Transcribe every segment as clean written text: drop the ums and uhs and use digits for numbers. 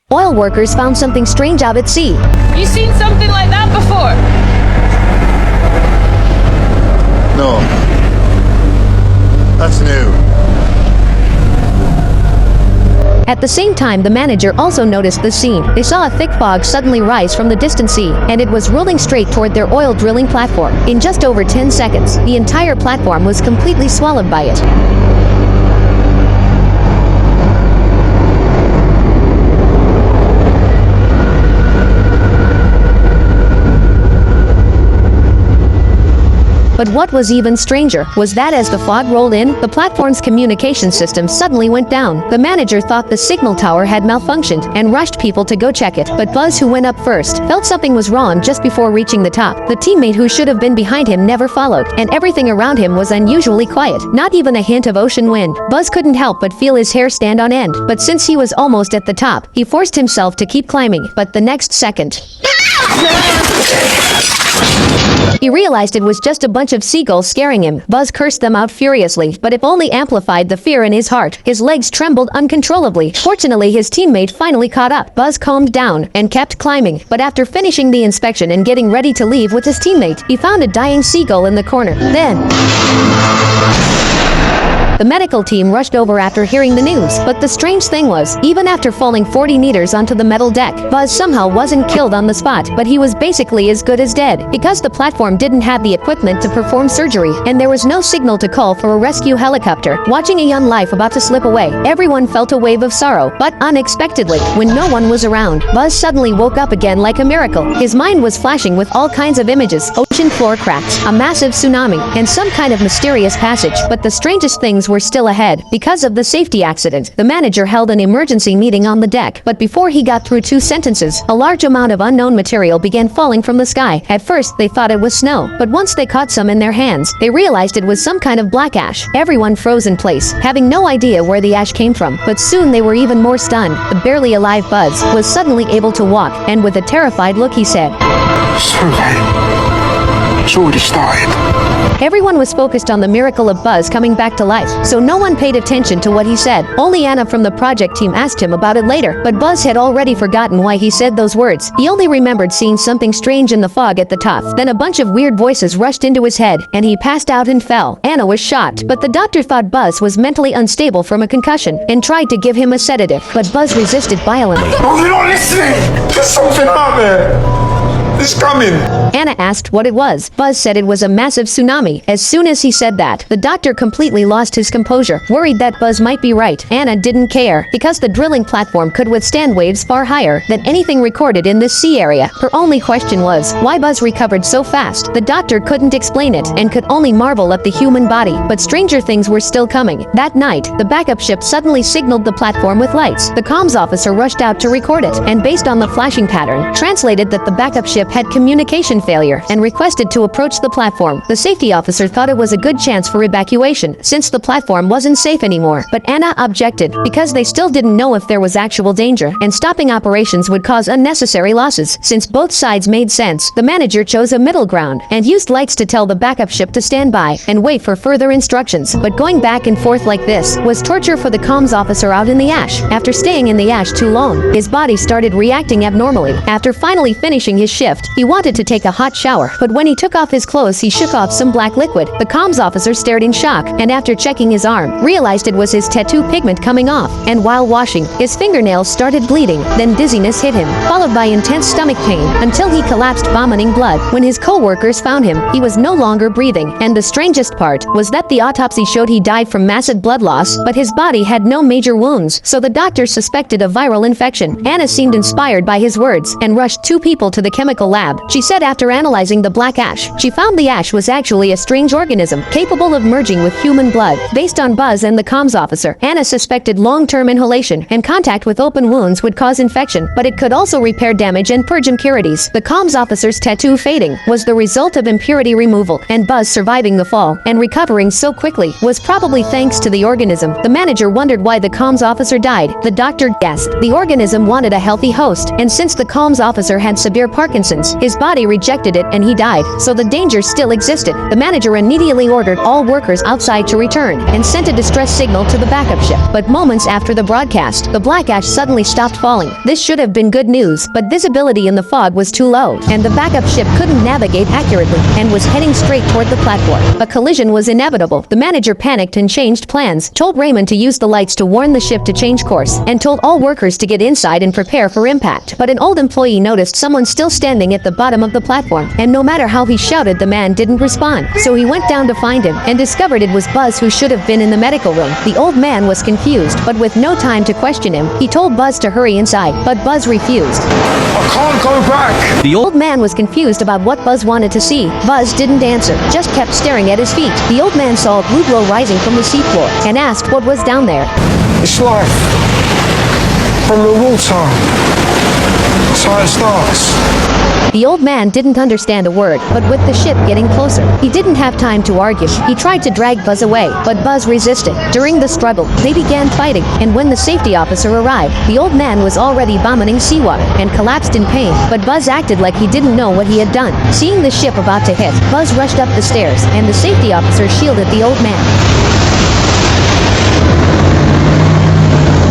Oil workers found something strange out at sea. You seen something like that before? No. That's new. At the same time, the manager also noticed the scene. They saw a thick fog suddenly rise from the distant sea, and it was rolling straight toward their oil drilling platform. In just over 10 seconds, the entire platform was completely swallowed by it. But what was even stranger was that as the fog rolled in, the platform's communication system suddenly went down. The manager thought the signal tower had malfunctioned and rushed people to go check it. But Buzz, who went up first, felt something was wrong just before reaching the top. The teammate who should have been behind him never followed, and everything around him was unusually quiet. Not even a hint of ocean wind. Buzz couldn't help but feel his hair stand on end. But since he was almost at the top, he forced himself to keep climbing. But the next second, he realized it was just a bunch of seagulls scaring him. Buzz cursed them out furiously, but it only amplified the fear in his heart. His legs trembled uncontrollably. Fortunately, his teammate finally caught up. Buzz calmed down and kept climbing, but after finishing the inspection and getting ready to leave with his teammate, he found a dying seagull in the corner. Then the medical team rushed over after hearing the news. But the strange thing was, even after falling 40 meters onto the metal deck, Buzz somehow wasn't killed on the spot, but he was basically as good as dead, because the platform didn't have the equipment to perform surgery, and there was no signal to call for a rescue helicopter. Watching a young life about to slip away, everyone felt a wave of sorrow, but unexpectedly, when no one was around, Buzz suddenly woke up again like a miracle. His mind was flashing with all kinds of images: ocean floor cracks, a massive tsunami, and some kind of mysterious passage. But the strangest things were still ahead. Because of the safety accident, the manager held an emergency meeting on the deck, but before he got through 2 sentences, a large amount of unknown material began falling from the sky. At first, they thought it was snow, but once they caught some in their hands, they realized it was some kind of black ash. Everyone froze in place, having no idea where the ash came from, but soon they were even more stunned. The barely alive Buzz was suddenly able to walk, and with a terrified look he said, "So late. It's already started." Everyone was focused on the miracle of Buzz coming back to life, so no one paid attention to what he said. Only Anna from the project team asked him about it later, but Buzz had already forgotten why he said those words. He only remembered seeing something strange in the fog at the top. Then a bunch of weird voices rushed into his head, and he passed out and fell. Anna was shocked, but the doctor thought Buzz was mentally unstable from a concussion and tried to give him a sedative, but Buzz resisted violently. Oh, you're not listening! There's something out there! It's coming! Anna asked what it was. Buzz said it was a massive tsunami. As soon as he said that, the doctor completely lost his composure, worried that Buzz might be right. Anna didn't care, because the drilling platform could withstand waves far higher than anything recorded in this sea area. Her only question was, why Buzz recovered so fast? The doctor couldn't explain it, and could only marvel at the human body. But stranger things were still coming. That night, the backup ship suddenly signaled the platform with lights. The comms officer rushed out to record it, and based on the flashing pattern, translated that the backup ship had communication failure and requested to approach the platform. The safety officer thought it was a good chance for evacuation, since the platform wasn't safe anymore. But Anna objected, because they still didn't know if there was actual danger, and stopping operations would cause unnecessary losses. Since both sides made sense, the manager chose a middle ground, and used lights to tell the backup ship to stand by and wait for further instructions. But going back and forth like this was torture for the comms officer out in the ash. After staying in the ash too long, his body started reacting abnormally. After finally finishing his shift, he wanted to take a hot shower, but when he took off his clothes he shook off some black liquid. The comms officer stared in shock, and after checking his arm, realized it was his tattoo pigment coming off, and while washing, his fingernails started bleeding. Then dizziness hit him, followed by intense stomach pain, until he collapsed vomiting blood. When his co-workers found him, he was no longer breathing, and the strangest part was that the autopsy showed he died from massive blood loss, but his body had no major wounds, so the doctor suspected a viral infection. Anna seemed inspired by his words, and rushed 2 people to the chemical lab. She said after analyzing the black ash, she found the ash was actually a strange organism, capable of merging with human blood. Based on Buzz and the comms officer, Anna suspected long-term inhalation and contact with open wounds would cause infection, but it could also repair damage and purge impurities. The comms officer's tattoo fading was the result of impurity removal, and Buzz surviving the fall and recovering so quickly was probably thanks to the organism. The manager wondered why the comms officer died. The doctor guessed. The organism wanted a healthy host, and since the comms officer had severe Parkinson's, toxins. His body rejected it and he died, so the danger still existed. The manager immediately ordered all workers outside to return and sent a distress signal to the backup ship. But moments after the broadcast, the black ash suddenly stopped falling. This should have been good news, but visibility in the fog was too low, and the backup ship couldn't navigate accurately and was heading straight toward the platform. A collision was inevitable. The manager panicked and changed plans, told Raymond to use the lights to warn the ship to change course, and told all workers to get inside and prepare for impact. But an old employee noticed someone still standing at the bottom of the platform, and no matter how he shouted, the man didn't respond. So he went down to find him and discovered it was Buzz, who should have been in the medical room. The old man was confused, but with no time to question him, he told Buzz to hurry inside, but Buzz refused. I can't go back. The old man was confused about what Buzz wanted to see. Buzz didn't answer, just kept staring at his feet. The old man saw a blue glow rising from the seafloor and asked what was down there. It's life. From the water. That's how it starts. The old man didn't understand a word, but with the ship getting closer, he didn't have time to argue. He tried to drag Buzz away, but Buzz resisted. During the struggle, they began fighting, and when the safety officer arrived, the old man was already vomiting seawater and collapsed in pain, but Buzz acted like he didn't know what he had done. Seeing the ship about to hit, Buzz rushed up the stairs, and the safety officer shielded the old man.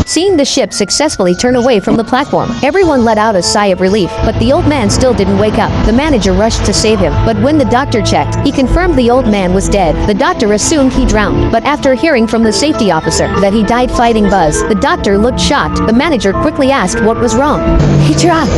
Seeing the ship successfully turn away from the platform, everyone let out a sigh of relief, but the old man still didn't wake up. The manager rushed to save him, but when the doctor checked, he confirmed the old man was dead. The doctor assumed he drowned, but after hearing from the safety officer that he died fighting Buzz, the doctor looked shocked. The manager quickly asked what was wrong. He drowned.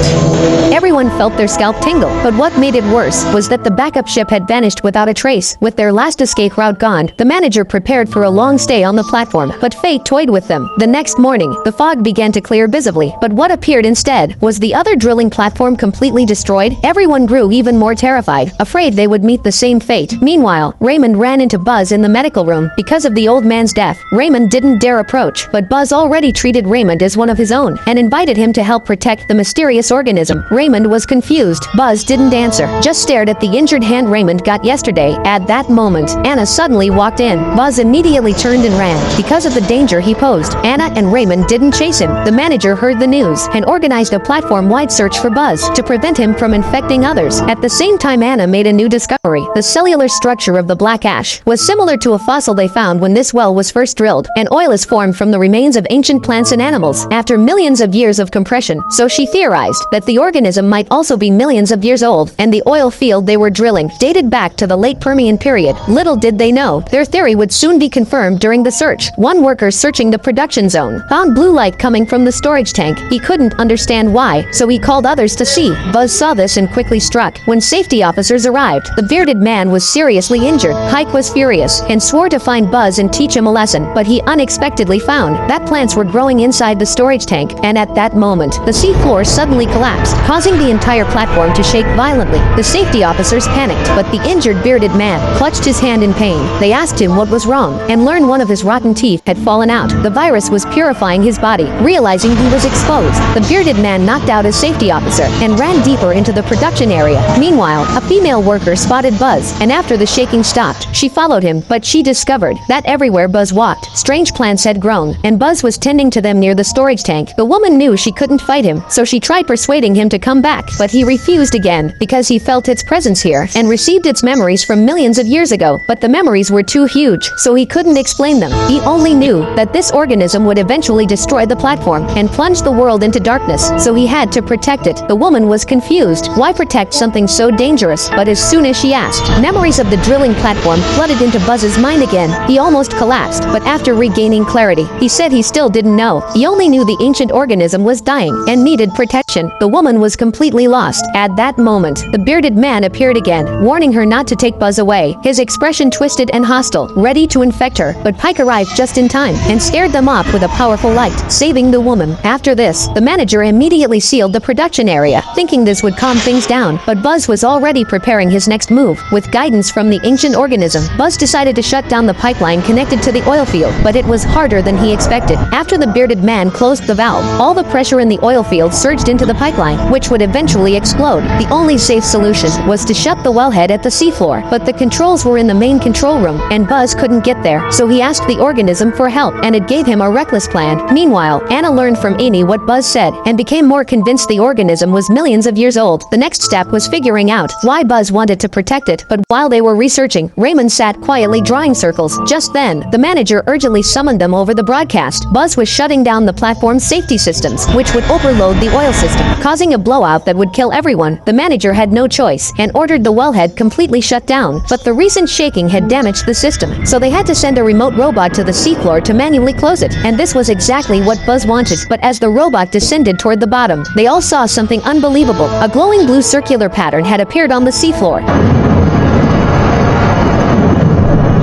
Everyone felt their scalp tingle, but what made it worse was that the backup ship had vanished without a trace. With their last escape route gone, the manager prepared for a long stay on the platform, but fate toyed with them. The next morning, the fog began to clear visibly, but what appeared instead was the other drilling platform completely destroyed. Everyone grew even more terrified, afraid they would meet the same fate. Meanwhile, Raymond ran into Buzz in the medical room. Because of the old man's death, Raymond didn't dare approach, but Buzz already treated Raymond as one of his own and invited him to help protect the mysterious organism. Raymond was confused. Buzz didn't answer, just stared at the injured hand Raymond got yesterday. At that moment, Anna suddenly walked in. Buzz immediately turned and ran. Because of the danger he posed, Anna and Raymond didn't chase him. The manager heard the news and organized a platform-wide search for Buzz to prevent him from infecting others. At the same time, Anna made a new discovery. The cellular structure of the black ash was similar to a fossil they found when this well was first drilled, and oil is formed from the remains of ancient plants and animals after millions of years of compression. So she theorized that the organism might also be millions of years old, and the oil field they were drilling dated back to the late Permian period. Little did they know, their theory would soon be confirmed during the search. One worker searching the production zone found blue light coming from the storage tank. He couldn't understand why, so he called others to see. Buzz saw this and quickly struck. When safety officers arrived, the bearded man was seriously injured. Hike was furious and swore to find Buzz and teach him a lesson, but he unexpectedly found that plants were growing inside the storage tank, and at that moment, the seafloor suddenly collapsed, causing the entire platform to shake violently. The safety officers panicked, but the injured bearded man clutched his hand in pain. They asked him what was wrong and learned one of his rotten teeth had fallen out. The virus was purifying his body. Realizing he was exposed, the bearded man knocked out his safety officer and ran deeper into the production area. Meanwhile, a female worker spotted Buzz, and after the shaking stopped, she followed him, but she discovered that everywhere Buzz walked, strange plants had grown, and Buzz was tending to them near the storage tank. The woman knew she couldn't fight him, so she tried persuading him to come back, but he refused again because he felt its presence here and received its memories from millions of years ago. But the memories were too huge, so he couldn't explain them. He only knew that this organism would eventually destroy the platform and plunge the world into darkness, so he had to protect it. The woman was confused. Why protect something so dangerous? But as soon as she asked, memories of the drilling platform flooded into Buzz's mind again. He almost collapsed, but after regaining clarity, he said he still didn't know. He only knew the ancient organism was dying and needed protection. The woman was completely lost. At that moment, the bearded man appeared again, warning her not to take Buzz away. His expression twisted and hostile, ready to infect her, but Pike arrived just in time and scared them off with a powerful light, saving the woman. After this, the manager immediately sealed the production area, thinking this would calm things down, but Buzz was already preparing his next move. With guidance from the ancient organism, Buzz decided to shut down the pipeline connected to the oil field, but it was harder than he expected. After the bearded man closed the valve, all the pressure in the oil field surged into the pipeline, which would eventually explode. The only safe solution was to shut the wellhead at the seafloor, but the controls were in the main control room, and Buzz couldn't get there, so he asked the organism for help, and it gave him a reckless plan. plan. Meanwhile, Anna learned from Amy what Buzz said and became more convinced the organism was millions of years old. The next step was figuring out why Buzz wanted to protect it, but while they were researching, Raymond sat quietly drawing circles. Just then, the manager urgently summoned them over the broadcast. Buzz was shutting down the platform's safety systems, which would overload the oil system, causing a blowout that would kill everyone. The manager had no choice and ordered the wellhead completely shut down, but the recent shaking had damaged the system, so they had to send a remote robot to the seafloor to manually close it, and this was exactly what Buzz wanted. But as the robot descended toward the bottom, they all saw something unbelievable. A glowing blue circular pattern had appeared on the seafloor.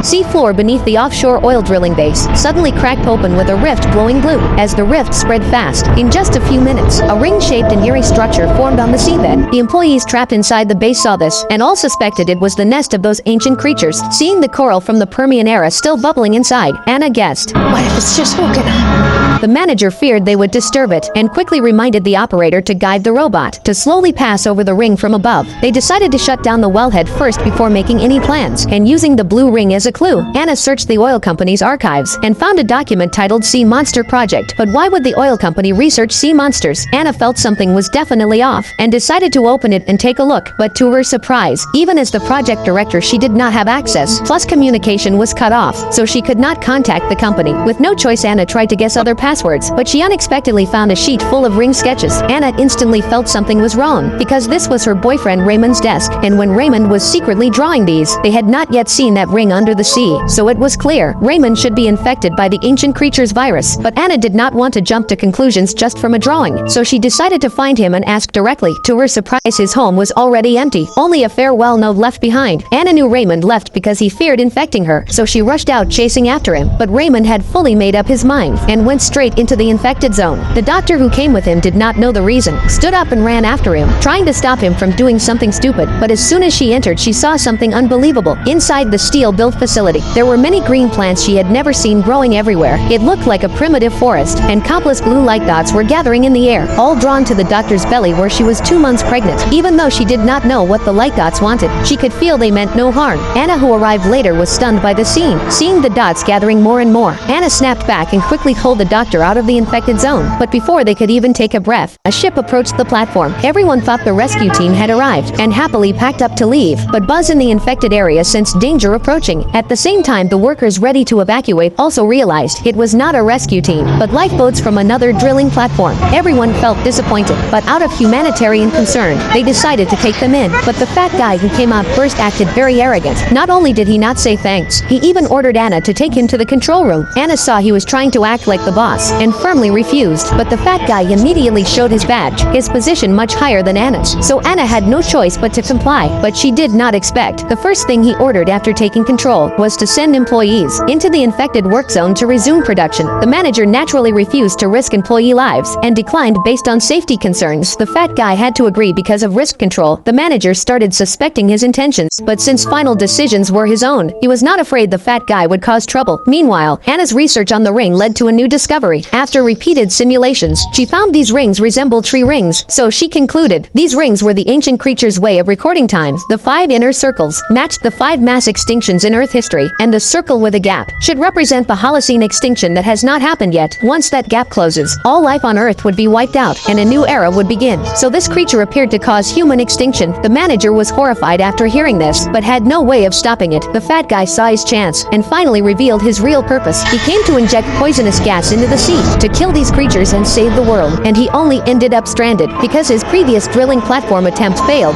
Seafloor beneath the offshore oil drilling base suddenly cracked open with a rift glowing blue. As the rift spread fast, in just a few minutes, a ring-shaped and eerie structure formed on the seabed. The employees trapped inside the base saw this, and all suspected it was the nest of those ancient creatures. Seeing the coral from the Permian era still bubbling inside, Anna guessed, "What if it's just woken up?" The manager feared they would disturb it, and quickly reminded the operator to guide the robot to slowly pass over the ring from above. They decided to shut down the wellhead first before making any plans, and using the blue ring as a clue, Anna searched the oil company's archives and found a document titled Sea Monster Project. But why would the oil company research sea monsters? Anna felt something was definitely off and decided to open it and take a look. But to her surprise, even as the project director, she did not have access. Plus, communication was cut off, so she could not contact the company. With no choice, Anna tried to guess other passwords, but she unexpectedly found a sheet full of ring sketches. Anna instantly felt something was wrong, because this was her boyfriend Raymond's desk, and when Raymond was secretly drawing these, they had not yet seen that ring under the sea, so it was clear Raymond should be infected by the ancient creature's virus. But Anna did not want to jump to conclusions just from a drawing, so she decided to find him and ask directly. To her surprise, his home was already empty, only a farewell note left behind. Anna knew Raymond left because he feared infecting her, so she rushed out chasing after him, but Raymond had fully made up his mind and went straight into the infected zone. The doctor who came with him did not know the reason, stood up and ran after him, trying to stop him from doing something stupid. But as soon as she entered, she saw something unbelievable. Inside the steel-built facility, there were many green plants she had never seen growing everywhere. It looked like a primitive forest, and countless blue light dots were gathering in the air, all drawn to the doctor's belly where she was 2 months pregnant. Even though she did not know what the light dots wanted, she could feel they meant no harm. Anna, who arrived later, was stunned by the scene. Seeing the dots gathering more and more, Anna snapped back and quickly pulled the doctor out of the infected zone. But before they could even take a breath, a ship approached the platform. Everyone thought the rescue team had arrived and happily packed up to leave, but Buzz in the infected area sensed danger approaching. At the same time, the workers ready to evacuate also realized it was not a rescue team, but lifeboats from another drilling platform. Everyone felt disappointed, but out of humanitarian concern, they decided to take them in. But the fat guy who came out first acted very arrogant. Not only did he not say thanks, he even ordered Anna to take him to the control room. Anna saw he was trying to act like the boss and firmly refused, but the fat guy immediately showed his badge, his position much higher than Anna's. So Anna had no choice but to comply, but she did not expect. The first thing he ordered after taking control was to send employees into the infected work zone to resume production. The manager naturally refused to risk employee lives and declined based on safety concerns. The fat guy had to agree because of risk control. The manager started suspecting his intentions, but since final decisions were his own, he was not afraid the fat guy would cause trouble. Meanwhile, Anna's research on the ring led to a new discovery. After repeated simulations, she found these rings resemble tree rings, so she concluded these rings were the ancient creature's way of recording time. The 5 inner circles matched the 5 mass extinctions in Earth history, and the circle with a gap should represent the Holocene extinction that has not happened yet. Once that gap closes, all life on Earth would be wiped out, and a new era would begin. So this creature appeared to cause human extinction. The manager was horrified after hearing this, but had no way of stopping it. The fat guy saw his chance, and finally revealed his real purpose. He came to inject poisonous gas into the sea, to kill these creatures and save the world, and he only ended up stranded, because his previous drilling platform attempt failed.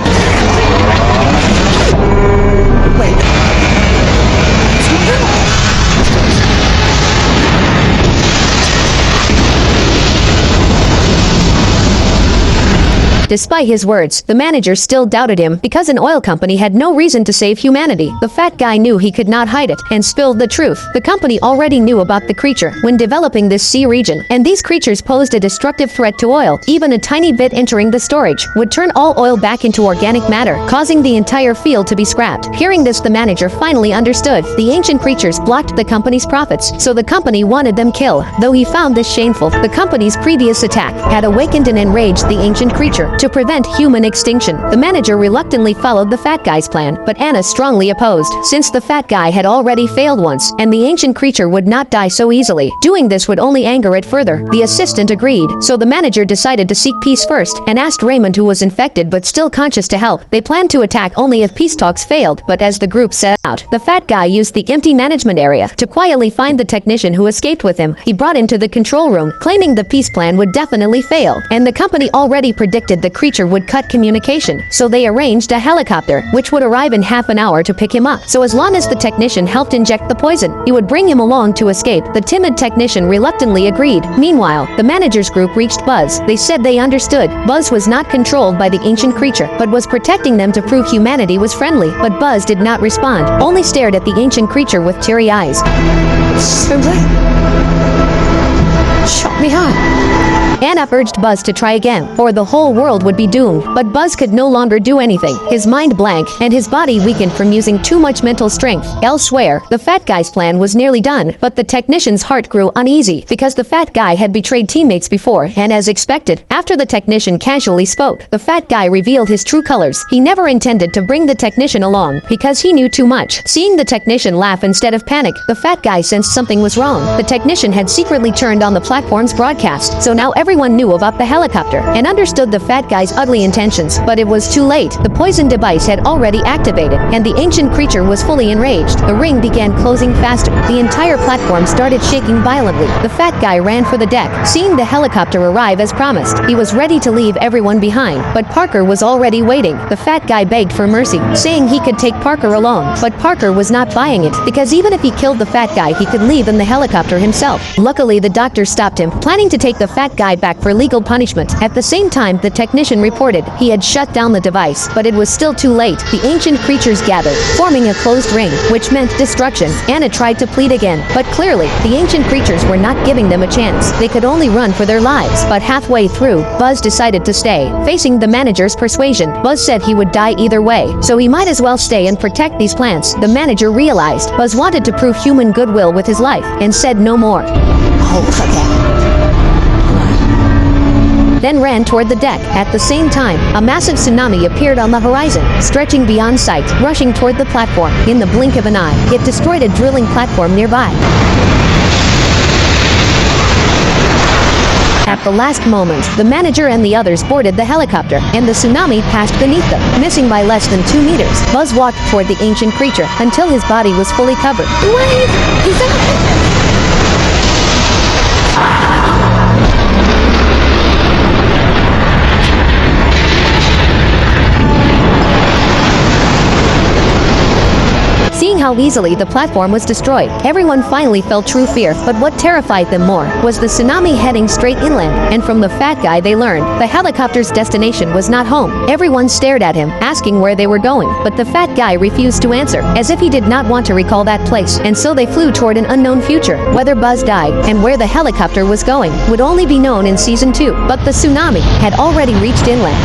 Despite his words, the manager still doubted him because an oil company had no reason to save humanity. The fat guy knew he could not hide it and spilled the truth. The company already knew about the creature when developing this sea region, and these creatures posed a destructive threat to oil. Even a tiny bit entering the storage would turn all oil back into organic matter, causing the entire field to be scrapped. Hearing this, the manager finally understood. The ancient creatures blocked the company's profits, so the company wanted them killed. Though he found this shameful, the company's previous attack had awakened and enraged the ancient creature. to prevent human extinction. The manager reluctantly followed the fat guy's plan, but Anna strongly opposed, since the fat guy had already failed once, and the ancient creature would not die so easily. Doing this would only anger it further. The assistant agreed, so the manager decided to seek peace first, and asked Raymond, who was infected but still conscious, to help. They planned to attack only if peace talks failed, but as the group set out, the fat guy used the empty management area to quietly find the technician who escaped with him. He brought into the control room, claiming the peace plan would definitely fail, and the company already predicted the creature would cut communication, so they arranged a helicopter, which would arrive in half an hour to pick him up. So as long as the technician helped inject the poison, he would bring him along to escape. The timid technician reluctantly agreed. Meanwhile, the manager's group reached Buzz. They said they understood. Buzz was not controlled by the ancient creature, but was protecting them to prove humanity was friendly. But Buzz did not respond, only stared at the ancient creature with teary eyes. Shot me hard. Anna urged Buzz to try again, or the whole world would be doomed. But Buzz could no longer do anything. His mind blank, and his body weakened from using too much mental strength. Elsewhere, the fat guy's plan was nearly done, but the technician's heart grew uneasy, because the fat guy had betrayed teammates before, and as expected, after the technician casually spoke, the fat guy revealed his true colors. He never intended to bring the technician along, because he knew too much. Seeing the technician laugh instead of panic, the fat guy sensed something was wrong. The technician had secretly turned on the platform's broadcast, so now everyone knew about the helicopter, and understood the fat guy's ugly intentions, but it was too late. The poison device had already activated, and the ancient creature was fully enraged. The ring began closing faster. The entire platform started shaking violently. The fat guy ran for the deck, seeing the helicopter arrive as promised. He was ready to leave everyone behind, but Parker was already waiting. The fat guy begged for mercy, saying he could take Parker alone, but Parker was not buying it, because even if he killed the fat guy, he could leave in the helicopter himself. Luckily, the doctor stopped him, planning to take the fat guy back for legal punishment. At the same time, the technician reported he had shut down the device, but it was still too late. The ancient creatures gathered, forming a closed ring, which meant destruction. Anna tried to plead again, but clearly, the ancient creatures were not giving them a chance. They could only run for their lives. But halfway through, Buzz decided to stay. Facing the manager's persuasion, Buzz said he would die either way, so he might as well stay and protect these plants. The manager realized Buzz wanted to prove human goodwill with his life, and said no more. Then ran toward the deck. At the same time, a massive tsunami appeared on the horizon, stretching beyond sight, rushing toward the platform. In the blink of an eye, it destroyed a drilling platform nearby. At the last moment, the manager and the others boarded the helicopter, and the tsunami passed beneath them, missing by less than 2 meters. Buzz walked toward the ancient creature until his body was fully covered. Wait! He's out! Seeing how easily the platform was destroyed, everyone finally felt true fear. But what terrified them more was the tsunami heading straight inland, and from the fat guy they learned the helicopter's destination was not home. Everyone stared at him, asking where they were going, but the fat guy refused to answer, as if he did not want to recall that place, and so they flew toward an unknown future. Whether Buzz died, and where the helicopter was going, would only be known in Season 2, but the tsunami had already reached inland.